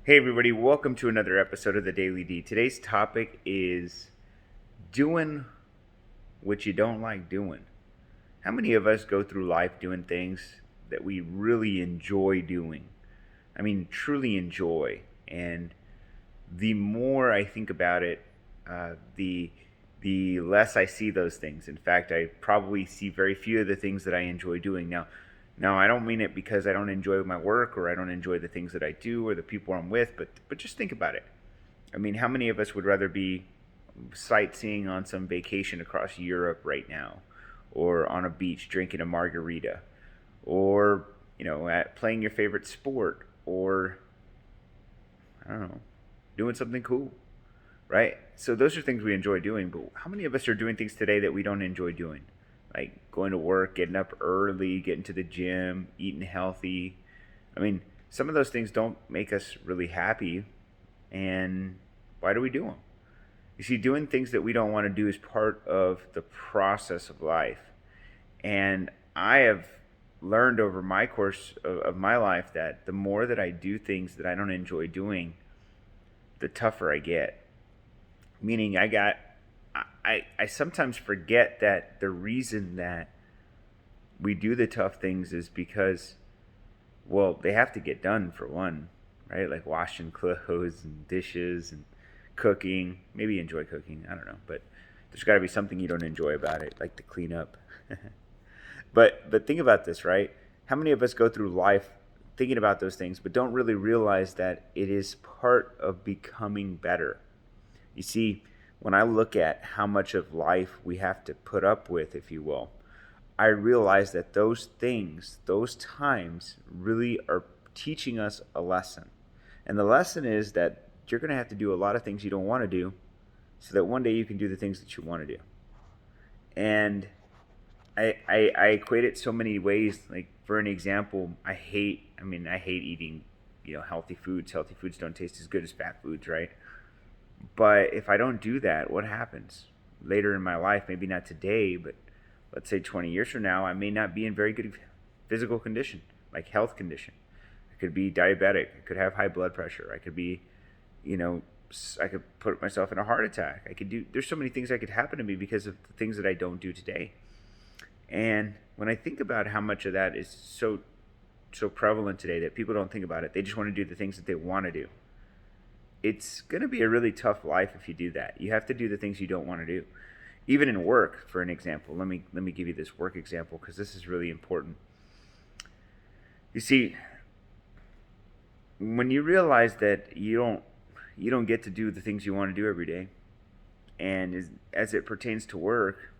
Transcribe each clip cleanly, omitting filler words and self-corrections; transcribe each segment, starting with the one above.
Hey, everybody, welcome to another episode of the Daily D. Today's topic is doing what you don't like doing. How many of us go through life doing things that we really enjoy doing? I mean, truly enjoy. And the more I think about it, the less I see those things. In fact, I probably see very few of the things that I enjoy doing. Now I don't mean it because I don't enjoy my work or I don't enjoy the things that I do or the people I'm with, but just think about it. I mean, how many of us would rather be sightseeing on some vacation across Europe right now, or on a beach drinking a margarita, or at playing your favorite sport, or I don't know, doing something cool, right? So those are things we enjoy doing. But how many of us are doing things today that we don't enjoy doing? Like going to work, getting up early, getting to the gym, eating healthy. I mean, some of those things don't make us really happy. And why do we do them? You see, doing things that we don't want to do is part of the process of life. And I have learned over my course of my life that the more that I do things that I don't enjoy doing, the tougher I get. Meaning, I sometimes forget that the reason that we do the tough things is because, well, they have to get done for one, right? Like washing clothes and dishes and cooking. Maybe you enjoy cooking. I don't know, but there's got to be something you don't enjoy about it, like to clean up. But think about this, right? How many of us go through life thinking about those things, but don't really realize that it is part of becoming better? You see, when I look at how much of life we have to put up with, if you will, I realize that those things, those times, really are teaching us a lesson. And the lesson is that you're going to have to do a lot of things you don't want to do so that one day you can do the things that you want to do. And I equate it so many ways. Like, for an example, I hate eating, healthy foods. Healthy foods don't taste as good as fat foods, right? But if I don't do that, what happens later in my life? Maybe not today, but let's say 20 years from now, I may not be in very good physical condition, like health condition. I could be diabetic. I could have high blood pressure. I could be, you know, I could put myself in a heart attack. There's so many things that could happen to me because of the things that I don't do today. And when I think about how much of that is so prevalent today that people don't think about it, they just want to do the things that they want to do. It's going to be a really tough life if you do that. You have to do the things you don't want to do. Even in work, for an example, let me give you this work example because this is really important. You see, when you realize that you don't get to do the things you want to do every day, and as it pertains to work,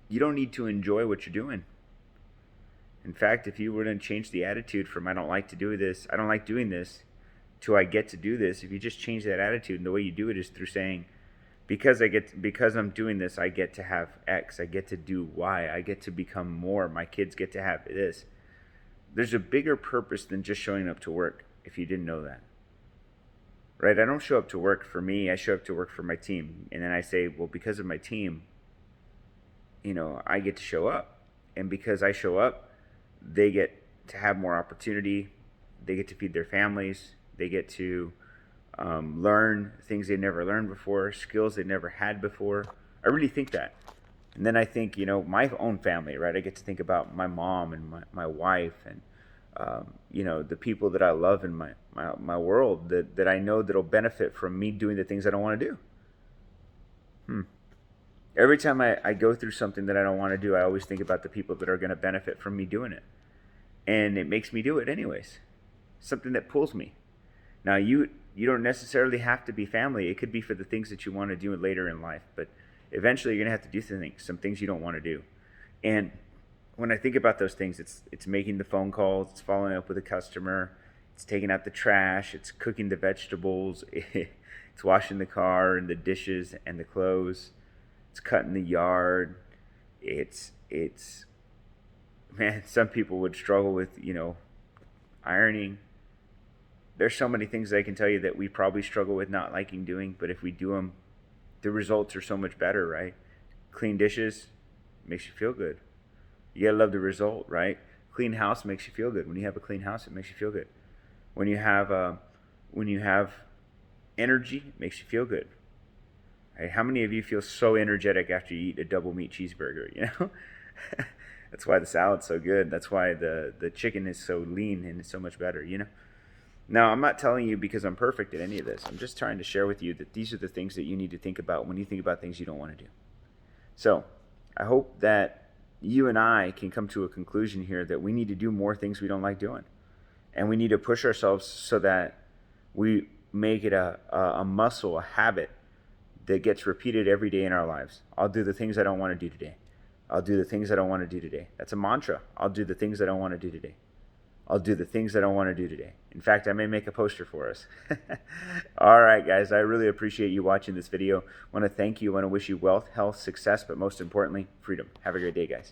you don't need to enjoy what you're doing. In fact, if you were to change the attitude from I don't like doing this, to I get to do this, if you just change that attitude, and the way you do it is through saying, because I'm doing this, I get to have X, I get to do Y, I get to become more, my kids get to have this. There's a bigger purpose than just showing up to work, if you didn't know that. Right? I don't show up to work for me, I show up to work for my team. And then I say, well, because of my team, I get to show up. And because I show up, they get to have more opportunity. They get to feed their families. They get to learn things they never learned before, skills they never had before. I really think that. And then I think, my own family, right? I get to think about my mom and my wife and, the people that I love in my world that I know that'll benefit from me doing the things I don't want to do. Hmm. Every time I go through something that I don't want to do, I always think about the people that are going to benefit from me doing it. And it makes me do it anyways. Something that pulls me. Now, you don't necessarily have to be family. It could be for the things that you want to do later in life. But eventually, you're going to have to do some things you don't want to do. And when I think about those things, it's making the phone calls, it's following up with a customer, it's taking out the trash, it's cooking the vegetables, it's washing the car and the dishes and the clothes, it's cutting the yard. It's man, some people would struggle with, ironing. There's so many things I can tell you that we probably struggle with not liking doing, but if we do them, the results are so much better, right? Clean dishes makes you feel good. You gotta love the result, right? Clean house makes you feel good. When you have a clean house, it makes you feel good. When you have when you have energy, it makes you feel good. Right? How many of you feel so energetic after you eat a double meat cheeseburger? You know, that's why the salad's so good. That's why the chicken is so lean and it's so much better. You know. Now, I'm not telling you because I'm perfect at any of this. I'm just trying to share with you that these are the things that you need to think about when you think about things you don't want to do. So, I hope that you and I can come to a conclusion here that we need to do more things we don't like doing. And we need to push ourselves so that we make it a muscle, a habit that gets repeated every day in our lives. I'll do the things I don't want to do today. I'll do the things I don't want to do today. That's a mantra. I'll do the things I don't want to do today. I'll do the things I don't want to do today. In fact, I may make a poster for us. All right, guys, I really appreciate you watching this video. I want to thank you. I want to wish you wealth, health, success, but most importantly, freedom. Have a great day, guys.